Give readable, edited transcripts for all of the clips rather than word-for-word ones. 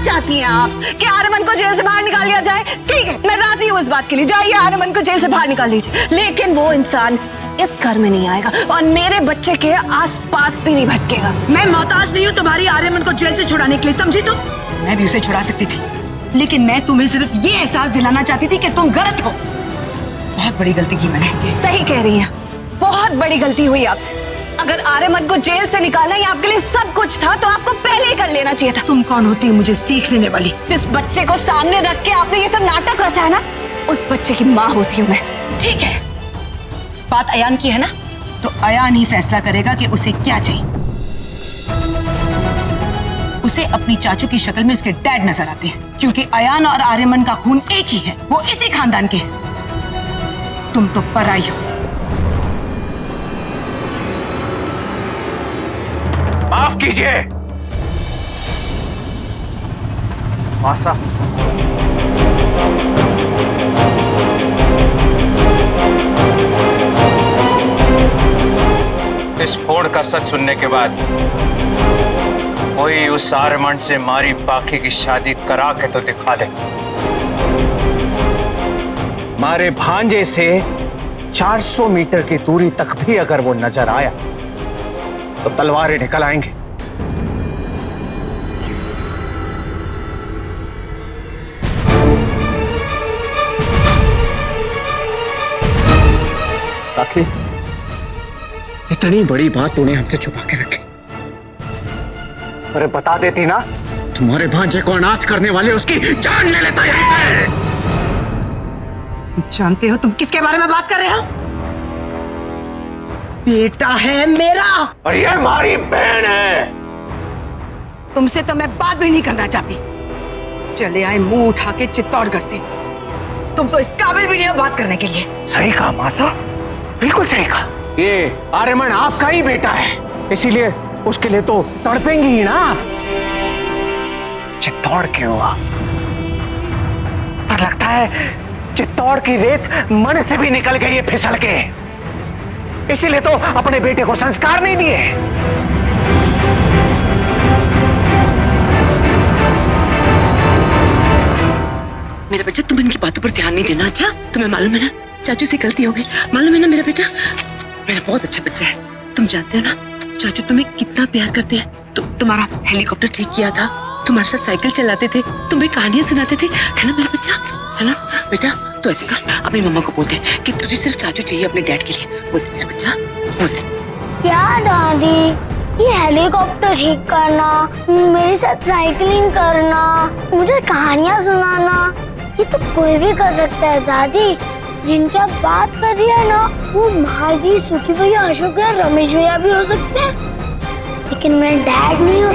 चाहती हैं आप कि आर्यमन को जेल से बाहर निकाल लिया जाए? ठीक है, मैं राजी हूँ इस बात के लिए, जाइए आर्यमन को जेल से बाहर निकाल लीजिए, लेकिन वो इंसान इस घर में नहीं आएगा और मेरे बच्चे के आसपास भी नहीं भटकेगा। मैं मोहताज नहीं हूँ तुम्हारी आर्यमन को जेल से छुड़ाने के लिए, समझी तुम? मैं भी उसे छुड़ा सकती थी, लेकिन मैं तुम्हें सिर्फ ये एहसास दिलाना चाहती थी कि तुम गलत हो। बहुत बड़ी गलती की मैंने। सही कह रही हैं, बहुत बड़ी गलती हुई आपसे। अगर आर्यमन को जेल से निकालना ही आपके लिए सब कुछ था तो आपको पहले ही कर लेना चाहिए था। तुम कौन होती है मुझे सीख देने वाली? जिस बच्चे को सामने रख के आपने ये सब नाटक रचा है ना, उस बच्चे की माँ होती हूँ मैं। ठीक है, बात अयान की है ना, तो अयान ही फैसला करेगा कि उसे क्या चाहिए। उसे अपनी चाचू की शक्ल में उसके डैड नजर आते हैं, क्योंकि अयान और आर्यमन का खून एक ही है, वो इसी खानदान के हैं। तुम तो पराई हो। माफ कीजिए मासा, इस फोन का सच सुनने के बाद कोई उस आर्यमन से मारी पाखी की शादी करा के तो दिखा दे। मारे भांजे से 400 मीटर की दूरी तक भी अगर वो नजर आया तो तलवारें निकल आएंगे। पाखी, इतनी बड़ी बात तूने हमसे छुपा के रखी। अरे बता देती ना, तुम्हारे भांजे को अनाथ करने वाले उसकी जान ले लेता है। जानते हो तुम किसके बारे में बात कर रहे हो? बेटा है मेरा और ये हमारी बहन है। तुमसे तो मैं बात भी नहीं करना चाहती। चले आए मुंह उठा के चित्तौड़गढ़ से। तुम तो इस काबिल भी नहीं हो बात करने के लिए। सही कहा मासा, बिल्कुल सही कहा। ये आर्यमन आपका ही बेटा है, इसीलिए उसके लिए तो तड़पेंगी ही ना आप। चित्तौड़ क्यों हुआ? पर लगता है चित्तौड़ की रेत मन से भी निकल गई है फिसल के, इसीलिए तो अपने बेटे को संस्कार नहीं दिए। मेरा बच्चा, तुम इनकी बातों पर ध्यान नहीं देना। अच्छा, तुम्हें मालूम है ना चाचू से गलती हो गई, मालूम है ना मेरा बेटा? मेरा बहुत अच्छा बच्चा है। तुम जानते हो ना चाचू तुम्हें कितना प्यार करते हैं। तुम्हारा हेलीकॉप्टर ठीक किया था, तुम्हारे साथ साइकिल चलाते थे, तुम्हें कहानियां सुनाते थे, है ना मेरा बच्चा? है ना बेटा? तो ऐसे कर, अपनी मम्मा को बोल दे कि तुझे सिर्फ चाचू चाहिए अपने डैड के लिए। बोल दे मेरा बच्चा, बोल दे। क्या दादी, ये हेलीकॉप्टर ठीक करना, मेरे साथ साइकिलिंग करना, मुझे कहानियां सुनाना, ये तो कोई भी कर सकता है दादी। जिनकी आप बात कर रही है ना, वो महाजी, सुखी भैया, अशोक भैया, रमेश भैया भी हो सकते हैं, लेकिन मैं डैड नहीं हूँ।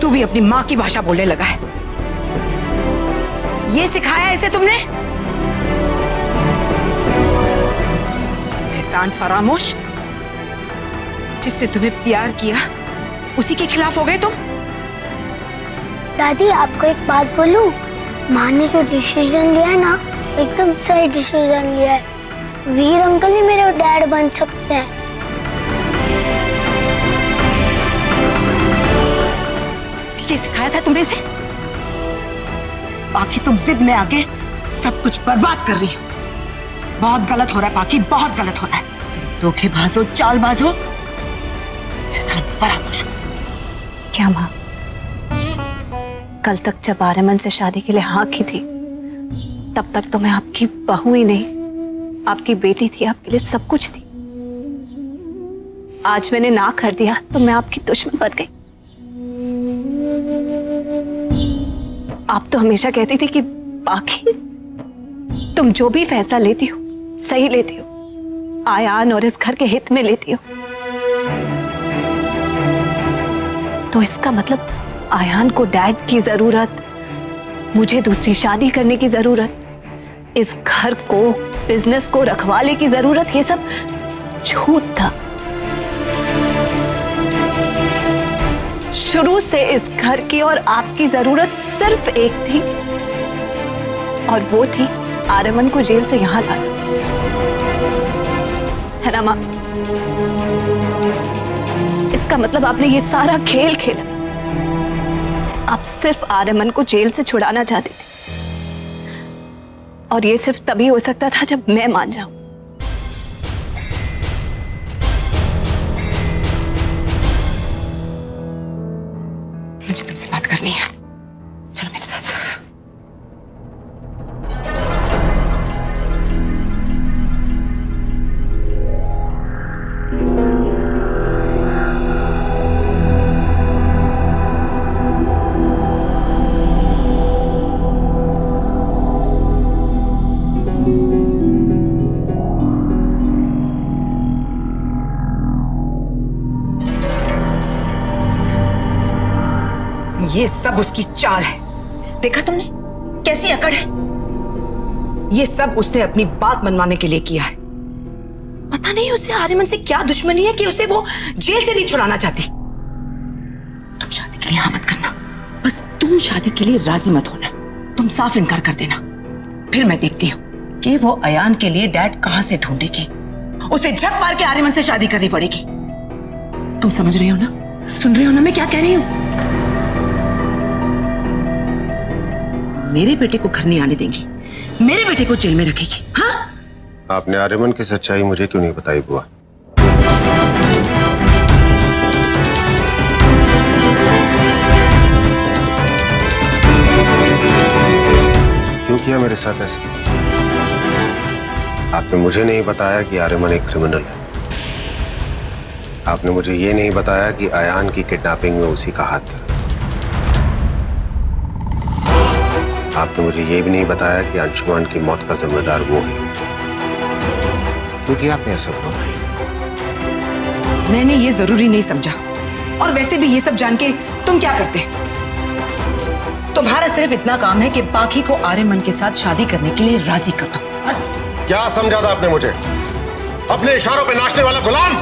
तू भी अपनी माँ की भाषा बोलने लगा है। ये सिखाया इसे तुमने? एहसान फरामोश, जिससे तुम्हें प्यार किया उसी के खिलाफ हो गए तुम। दादी आपको एक बात बोलूं, माँ ने जो डिसीजन लिया है ना, एकदम सही डिसीजन लिया है। वीर अंकल ही मेरे डैड बन सकते हैं। ये सिखाया था तुमने इसे? पाखी, तुम जिद में आके सब कुछ बर्बाद कर रही हो। बहुत गलत हो रहा है पाखी, बहुत गलत हो रहा है। तुम धोखेबाज हो, चालबाज हो, एहसान फरामोश हो। क्या माँ, कल तक जब आर्यमन से शादी के लिए हाँ की थी, तब तक तो मैं आपकी बहू ही नहीं, आपकी बेटी थी, आपके लिए सब कुछ थी। आज मैंने ना कर दिया तो मैं आपकी दुश्मन बन गई। आप तो हमेशा कहती थी कि बाकी तुम जो भी फैसला लेती हो सही लेती हो, आयान और इस घर के हित में लेती हो। तो इसका मतलब आयान को डैड की जरूरत, मुझे दूसरी शादी करने की जरूरत, इस घर को, बिजनेस को रखवाले की जरूरत, ये सब झूठ था। शुरू से इस घर की और आपकी जरूरत सिर्फ एक थी, और वो थी आर्यमन को जेल से यहाँ लाना, है ना माँ? इसका मतलब आपने ये सारा खेल खेला। आप सिर्फ आर्यमन को जेल से छुड़ाना चाहते थे, और ये सिर्फ तभी हो सकता था जब मैं मान जाऊं। मुझे तुमसे बात करनी है, चलो मेरे साथ। ये सब उसकी चाल है, देखा तुमने कैसी अकड़ है? ये सब उसने अपनी बात मनवाने के लिए किया है। पता नहीं उसे आर्यमन से क्या दुश्मनी है कि उसे वो जेल से नहीं छुड़ाना चाहती। तुम शादी के लिए हाँ मत करना, बस तुम शादी के लिए राजी मत होना। तुम साफ इनकार कर देना, फिर मैं देखती हूँ कि वो अयान के लिए डैड कहां से ढूंढेगी। उसे झक मार के आर्यमन से शादी करनी पड़ेगी। तुम समझ रहे हो ना, सुन रहे हो ना मैं क्या कह रही हूँ? मेरे बेटे को घर नहीं आने देंगी, मेरे बेटे को जेल में रखेगी। हाँ, आपने आर्यमन की सच्चाई मुझे क्यों नहीं बताई बुआ? क्यों किया मेरे साथ ऐसा? आपने मुझे नहीं बताया कि आर्यमन एक क्रिमिनल है। आपने मुझे ये नहीं बताया कि अयान की किडनैपिंग में उसी का हाथ था। आपने मुझे ये भी नहीं बताया कि अंशुमान की मौत का जिम्मेदार वो है। क्योंकि आपने ऐसा हुआ? मैंने ये जरूरी नहीं समझा, और वैसे भी ये सब जान के तुम क्या करते? तुम्हारा सिर्फ इतना काम है कि बाकी को आर्यमन के साथ शादी करने के लिए राजी कर दो, बस। क्या समझा था आपने मुझे? अपने इशारों पे नाचने वाला गुलाम?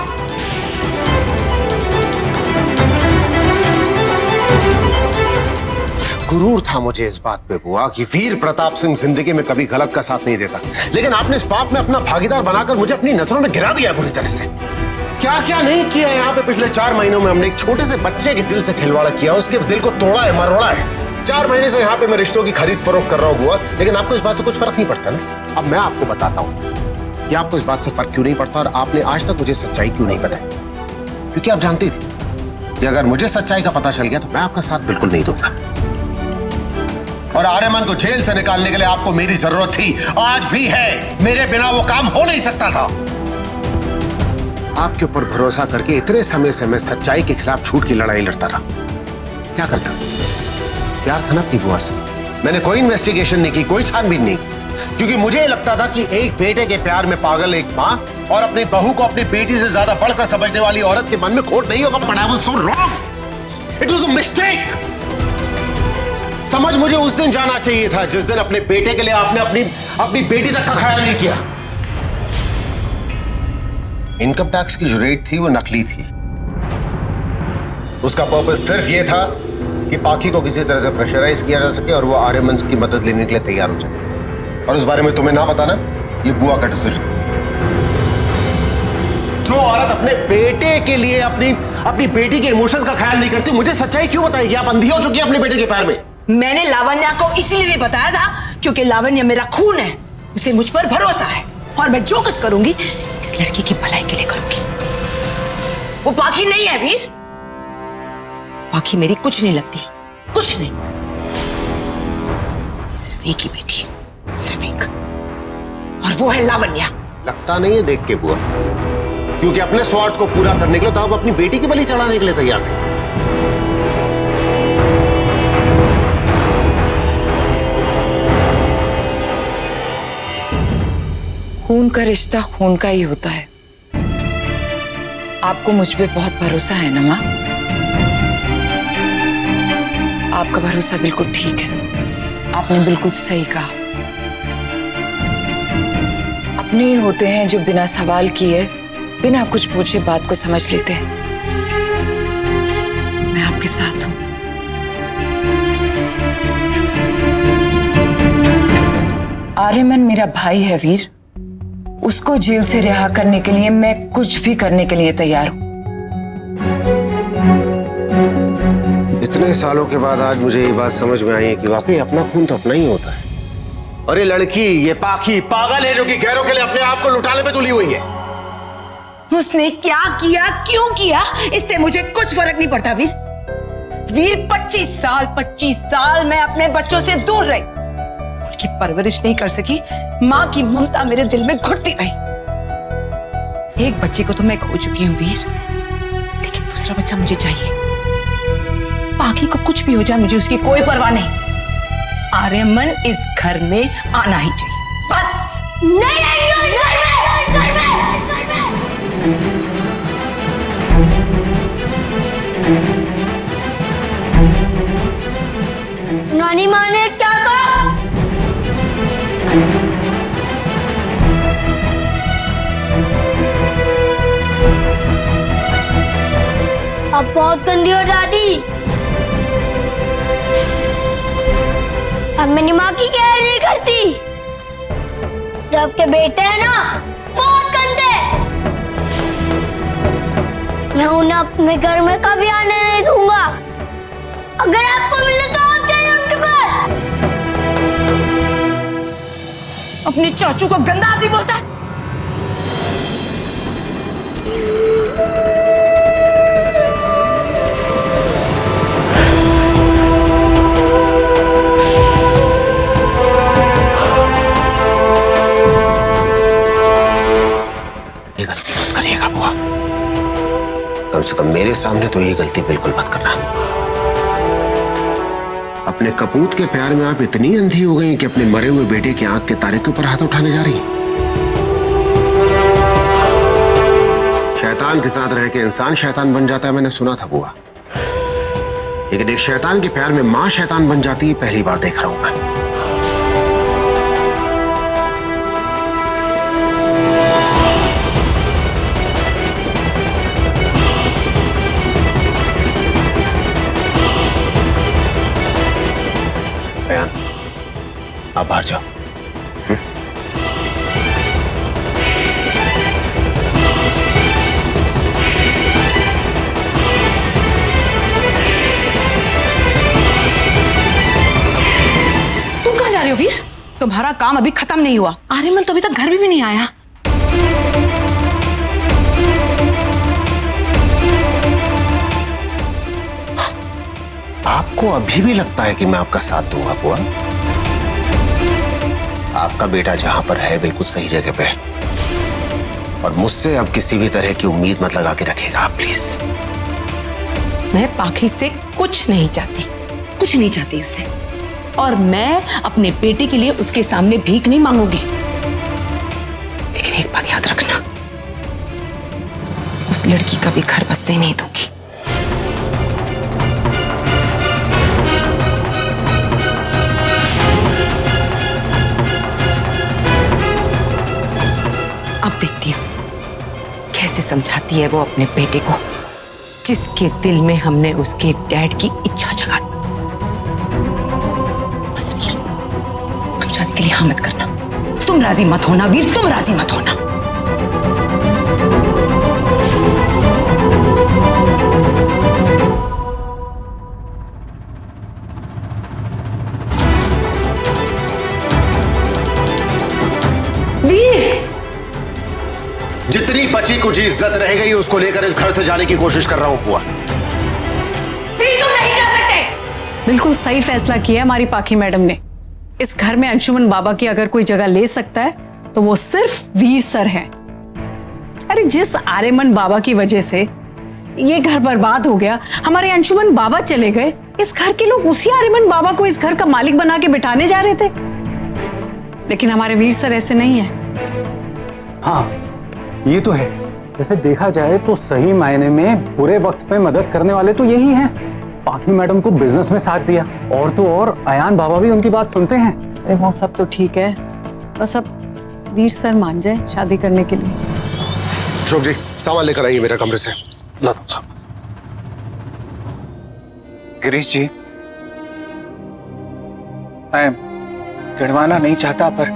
गुरूर था मुझे इस बात पे बुआ कि वीर प्रताप सिंह जिंदगी में कभी गलत का साथ नहीं देता, लेकिन आपने इस पाप में अपना भागीदार बनाकर मुझे अपनी नजरों में गिरा दिया बुरी तरह से। क्या क्या नहीं किया यहाँ पे पिछले 4 महीनों में। हमने एक छोटे से बच्चे के दिल से खिलवाड़ा किया, उसके दिल को तोड़ा है, मरोड़ा है। 4 महीने से यहाँ पे मैं रिश्तों की खरीद फरोख्त कर रहा हूँ बुआ, लेकिन आपको इस बात से कुछ फर्क नहीं पड़ता ना। अब मैं आपको बताता हूँ कि आपको इस बात से फर्क क्यों नहीं पड़ता, और आपने आज तक मुझे सच्चाई क्यों नहीं बताई। क्योंकि आप जानती थी कि अगर मुझे सच्चाई का पता चल गया तो मैं आपका साथ बिल्कुल नहीं दूंगा। और आर्यमन को जेल से निकालने के लिए आपको मेरी जरूरत थी, आज भी है। मेरे बिना वो काम हो नहीं सकता था। आपके ऊपर भरोसा करके इतने समय से मैं सच्चाई के खिलाफ झूठ की लड़ाई लड़ता रहा। क्या करता? प्यार था ना अपनी बुआ से। मैंने कोई इन्वेस्टिगेशन नहीं की, कोई छानबीन नहीं की, क्योंकि मुझे लगता था कि एक बेटे के प्यार में पागल एक माँ और अपनी बहू को अपनी बेटी से ज्यादा बढ़कर समझने वाली औरत के मन में खोट नहीं होगा। But I was so wrong, it was a mistake. समझ मुझे उस दिन जाना चाहिए था जिस दिन अपने बेटे के लिए आपने अपनी बेटी तक का ख्याल नहीं किया। इनकम टैक्स की जो रेट थी वो नकली थी। उसका पर्पस सिर्फ ये था कि पाखी को किसी तरह से प्रेशराइज किया जा सके और वो आर्यमन की मदद लेने के लिए तैयार हो जाए। और उस बारे में तुम्हें ना बताना ये बुआ का डिसीजन। जो औरत अपने बेटे के लिए अपनी बेटी के इमोशंस का ख्याल नहीं करती, मुझे सच्चाई क्यों बताएगी? आप अंधी हो चुकी है अपने बेटे के प्यार में। मैंने लावण्या को इसीलिए नहीं बताया था क्योंकि लावण्या मेरा खून है, उसे मुझ पर भरोसा है, और मैं जो कुछ करूंगी इस लड़की की भलाई के लिए करूंगी। वो पाखी नहीं है वीर, पाखी मेरी कुछ नहीं लगती, कुछ नहीं। सिर्फ एक ही बेटी है, सिर्फ एक, और वो है लावण्या। लगता नहीं है देख के बुआ, क्योंकि अपने स्वार्थ को पूरा करने के लिए तो आप अपनी बेटी की बलि चढ़ाने के लिए तैयार थे। खून का रिश्ता खून का ही होता है। आपको मुझ पे बहुत भरोसा है ना माँ? आपका भरोसा बिल्कुल ठीक है, आपने बिल्कुल सही कहा। अपने ही होते हैं जो बिना सवाल किए, बिना कुछ पूछे बात को समझ लेते हैं। मैं आपके साथ हूं। आर्यमन मेरा भाई है वीर। उसको जेल से रिहा करने के लिए मैं कुछ भी करने के लिए तैयार हूं। इतने सालों के बाद आज मुझे ये बात समझ में आई है कि वाकई अपना खून तो अपना ही होता है। और ये लड़की, ये पाखी पागल है जो कि गैरों के लिए अपने आप को लुटाने पे तुली हुई है। उसने क्या किया, क्यों किया, इससे मुझे कुछ फर्क नहीं पड़ता वीर। वीर 25 साल मैं अपने बच्चों से दूर रही, उनकी परवरिश नहीं कर सकी। माँ की ममता मेरे दिल में घुटती रही। एक बच्चे को तो मैं खो चुकी हूँ वीर, लेकिन दूसरा बच्चा मुझे चाहिए। बाकी को कुछ भी हो जाए, मुझे उसकी कोई परवाह नहीं। आर्यमन इस घर में आना ही चाहिए, बस। नहीं नानी माँ ने क्या कहा? अब बहुत गंदी हो जाती। अब मेरी माँ की केयर नहीं करती। जब के बेटे हैं ना, बहुत गंदे। मैं उन्हें अपने घर में कभी आने नहीं दूंगा। अगर आपको मिले तो आप जाइए उनके पास। अपने चाचू को गंदा आदमी बोलता है। कम से कम मेरे सामने तो ये गलती बिल्कुल मत करना। अपने कपूत के प्यार में आप इतनी अंधी हो गई कि अपने मरे हुए बेटे की आंख के तारे के ऊपर हाथ उठाने जा रही हैं। शैतान के साथ रह के इंसान शैतान बन जाता है, मैंने सुना था बुआ। लेकिन एक शैतान के प्यार में मां शैतान बन जाती है, पहली बार देख रहा हूं मैं। आप बाहर जाओ। तुम कहां जा रहे हो वीर? तुम्हारा काम अभी खत्म नहीं हुआ। आर्यमन तो अभी तक घर में भी नहीं आया। आपको अभी भी लगता है कि मैं आपका साथ दूंगा बुआ? आपका बेटा जहां पर है बिल्कुल सही जगह पे है, और मुझसे अब किसी भी तरह की उम्मीद मत लगा के रखेगा आप, प्लीज। मैं पाखी से कुछ नहीं चाहती, कुछ नहीं चाहती उससे। और मैं अपने बेटे के लिए उसके सामने भीख नहीं मांगूंगी। लेकिन एक बात याद रखना, उस लड़की का भी घर बसने नहीं दूंगी। अब देखती हूँ कैसे समझाती है वो अपने बेटे को, जिसके दिल में हमने उसके डैड की इच्छा जगा दी। बस वीर, तुम शादी के लिए हाँ मत करना। तुम राजी मत होना वीर, तुम राजी मत होना। जितनी बची कुछ इज्जत रह गई उसको लेकर इस घर से जाने की कोशिश कर रहा हूं बुआ। तुम नहीं जा सकते। बिल्कुल सही फैसला किया हमारी पाखी मैडम ने। इस घर में अंशुमन बाबा की अगर कोई जगह ले सकता है तो वो सिर्फ वीर सर हैं। अरे जिस आर्यमन बाबा की वजह से ये घर बर्बाद हो गया, हमारे अंशुमन बाबा चले गए, इस घर के लोग उसी आर्यमन बाबा को इस घर का मालिक बना के बिठाने जा रहे थे। लेकिन हमारे वीर सर ऐसे नहीं है। हाँ, ये तो है। वैसे देखा जाए तो सही मायने में बुरे वक्त में मदद करने वाले तो यही हैं। पाखी मैडम को बिजनेस में साथ दिया, और तो और अयान बाबा भी उनकी बात सुनते हैं। अरे वो सब तो ठीक है, बस अब वीर सर मान जाए शादी करने के लिए। अशोक जी, सामान लेकर आइए मेरे कमरे से। ला दो साहब। गिरीश जी, मैं गिड़वाना नहीं चाहता, पर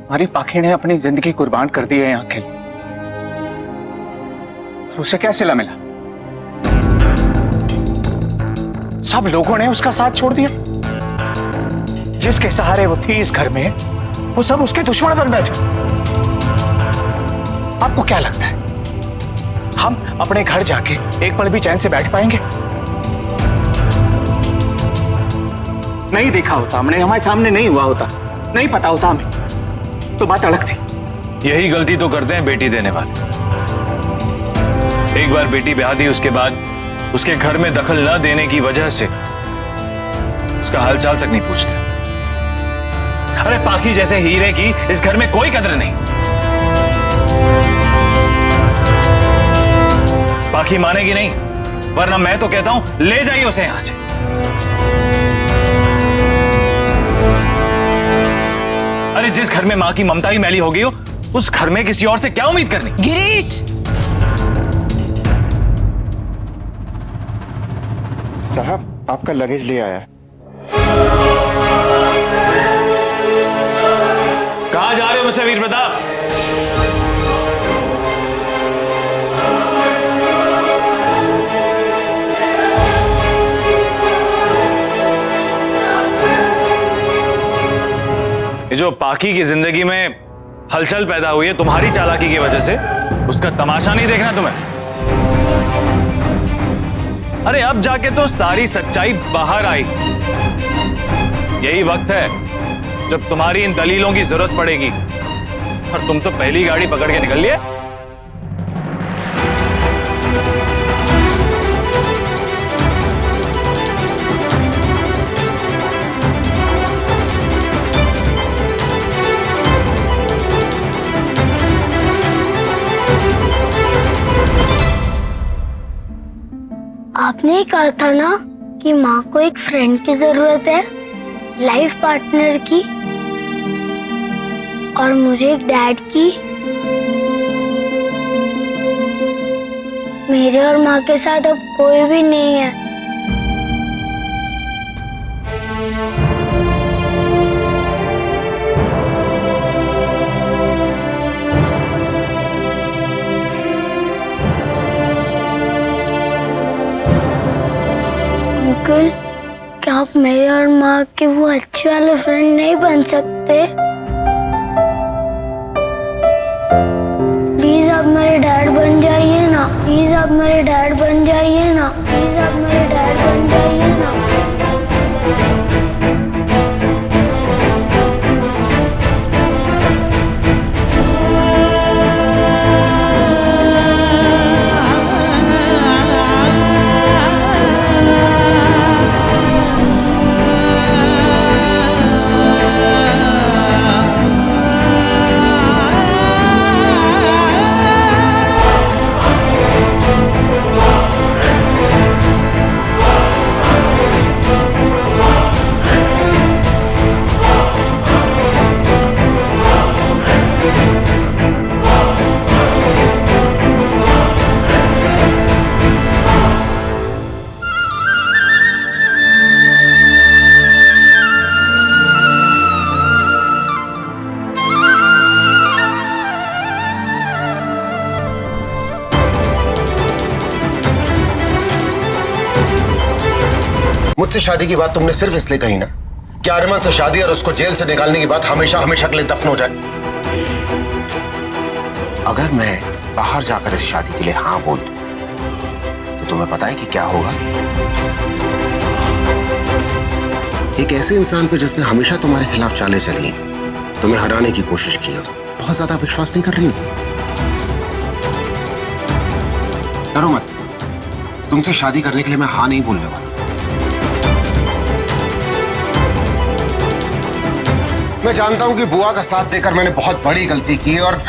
हमारी पाखी ने अपनी जिंदगी कुर्बान कर दी है यहाँ के लिए, और उसे क्या सिला मिला? सब लोगों ने उसका साथ छोड़ दिया। जिसके सहारे वो थी इस घर में, वो सब उसके दुश्मन बन बैठे। आपको क्या लगता है हम अपने घर जाके एक पल भी चैन से बैठ पाएंगे? नहीं देखा होता हमने, हमारे सामने नहीं हुआ होता, नहीं पता होता हमें, तो बात अलग थी। यही गलती तो करते हैं बेटी देने वाले। एक बार बेटी ब्याह दी, उसके बाद उसके घर में दखल न देने की वजह से उसका हालचाल तक नहीं पूछते। अरे पाखी जैसे हीरे की इस घर में कोई कदर नहीं। पाखी मानेगी नहीं, वरना मैं तो कहता हूं ले जाइए उसे यहां से। अरे जिस घर में मां की ममता ही मैली हो गई हो, उस घर में किसी और से क्या उम्मीद करनी? गिरीश, साहब आपका लगेज ले आया। कहां जा रहे हो मिस्टर वीर प्रताप? ये जो पाखी की जिंदगी में हलचल पैदा हुई है तुम्हारी चालाकी की वजह से, उसका तमाशा नहीं देखना तुम्हें? अरे अब जाके तो सारी सच्चाई बाहर आई। यही वक्त है जब तुम्हारी इन दलीलों की जरूरत पड़ेगी, और तुम तो पहली गाड़ी पकड़ के निकल लिए। आपने ही कहा था ना कि माँ को एक फ्रेंड की जरूरत है, लाइफ पार्टनर की, और मुझे एक डैड की। मेरे और माँ के साथ अब कोई भी नहीं है। अंकल, क्या आप मेरे और माँ के वो अच्छे वाले फ्रेंड नहीं बन सकते? प्लीज आप मेरे डैड बन जाइए ना। प्लीज आप मेरे डैड बन जाइए ना। प्लीज आप मेरे डैड बन जाइए ना। मुझसे शादी की बात तुमने सिर्फ इसलिए कही ना कि आर्यमन से शादी और उसको जेल से निकालने की बात हमेशा हमेशा के लिए दफन हो जाए। अगर मैं बाहर जाकर इस शादी के लिए हाँ बोल दूं, तो तुम्हें पता है कि क्या होगा? एक ऐसे इंसान पे जिसने हमेशा तुम्हारे खिलाफ चालें चली हैं, तुम्हें हराने की कोशिश की है, बहुत ज्यादा विश्वास नहीं कर रही हो तुम। डरो मत, तुमसे शादी करने के लिए मैं हाँ नहीं बोलने वाला। मैं जानता हूं कि बुआ का साथ देकर मैंने बहुत बड़ी गलती की है, और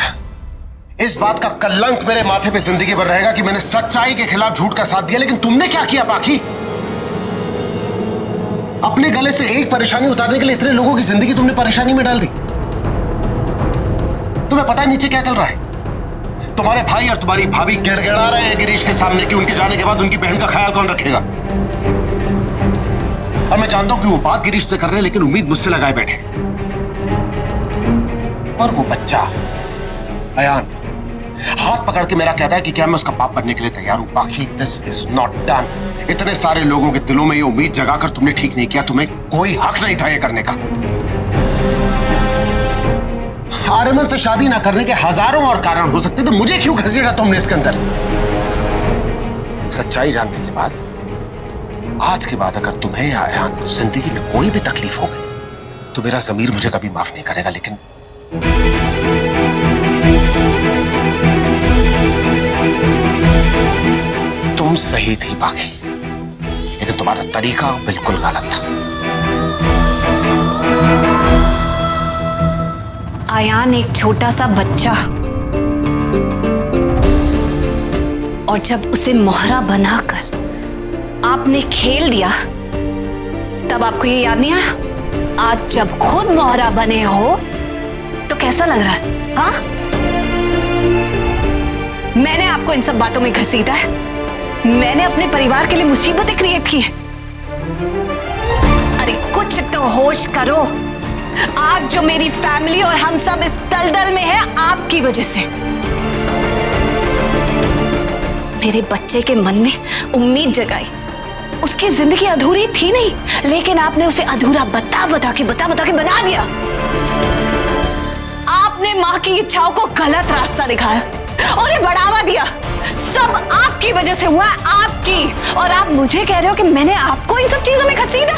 इस बात का कलंक मेरे माथे पे जिंदगी भर रहेगा कि मैंने सच्चाई के खिलाफ झूठ का साथ दिया। लेकिन तुमने क्या किया पाखी? अपने गले से एक परेशानी उतारने के लिए इतने लोगों की जिंदगी तुमने परेशानी में डाल दी। तुम्हें पता है नीचे क्या चल रहा है? तुम्हारे भाई और तुम्हारी भाभी गिड़गिड़ा रहे हैं गिरीश के सामने कि उनके जाने के बाद उनकी बहन का ख्याल कौन रखेगा। और मैं जानता हूं कि वो बात गिरीश से कर रहे हैं, लेकिन उम्मीद मुझसे लगाए बैठे। और वो बच्चा अयान हाथ पकड़ के मेरा कहता है कि क्या मैं उसका बाप बनने के लिए तैयार हूं। बाकी दिस इज नॉट डन। इतने सारे लोगों के दिलों में ये उम्मीद जगाकर तुमने ठीक नहीं किया। तुम्हें कोई हक नहीं था ये करने का। आर्यमन से शादी ना करने के हजारों और कारण हो सकते थे, मुझे क्यों घसीटा तुमने इसके अंदर? सच्चाई जानने के बाद, आज के बाद अगर तुम्हें या अयान को जिंदगी में कोई भी तकलीफ हो गई तो मेरा ज़मीर मुझे कभी माफ नहीं करेगा। लेकिन तुम सही थी बाकी, लेकिन तुम्हारा तरीका बिल्कुल गलत था। आयान एक छोटा सा बच्चा, और जब उसे मोहरा बनाकर आपने खेल दिया तब आपको ये याद नहीं आया? आज जब खुद मोहरा बने हो तो कैसा लग रहा है? हाँ, मैंने आपको इन सब बातों में घसीटा है। मैंने अपने परिवार के लिए मुसीबतें क्रिएट की हैं। अरे कुछ तो होश करो। आज जो मेरी फैमिली और हम सब इस दलदल में है आपकी वजह से। मेरे बच्चे के मन में उम्मीद जगाई। उसकी जिंदगी अधूरी थी नहीं, लेकिन आपने उसे अधूरा बता बता के बना दिया। आपने मां की इच्छाओं को गलत रास्ता दिखाया और ये बढ़ावा दिया। सब आपकी वजह से हुआ, आपकी। और आप मुझे कह रहे हो कि मैंने आपको इन सब चीजों में घसीटा?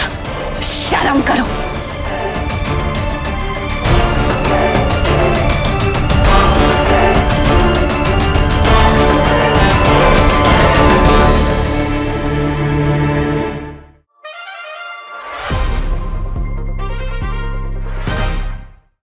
शर्म करो।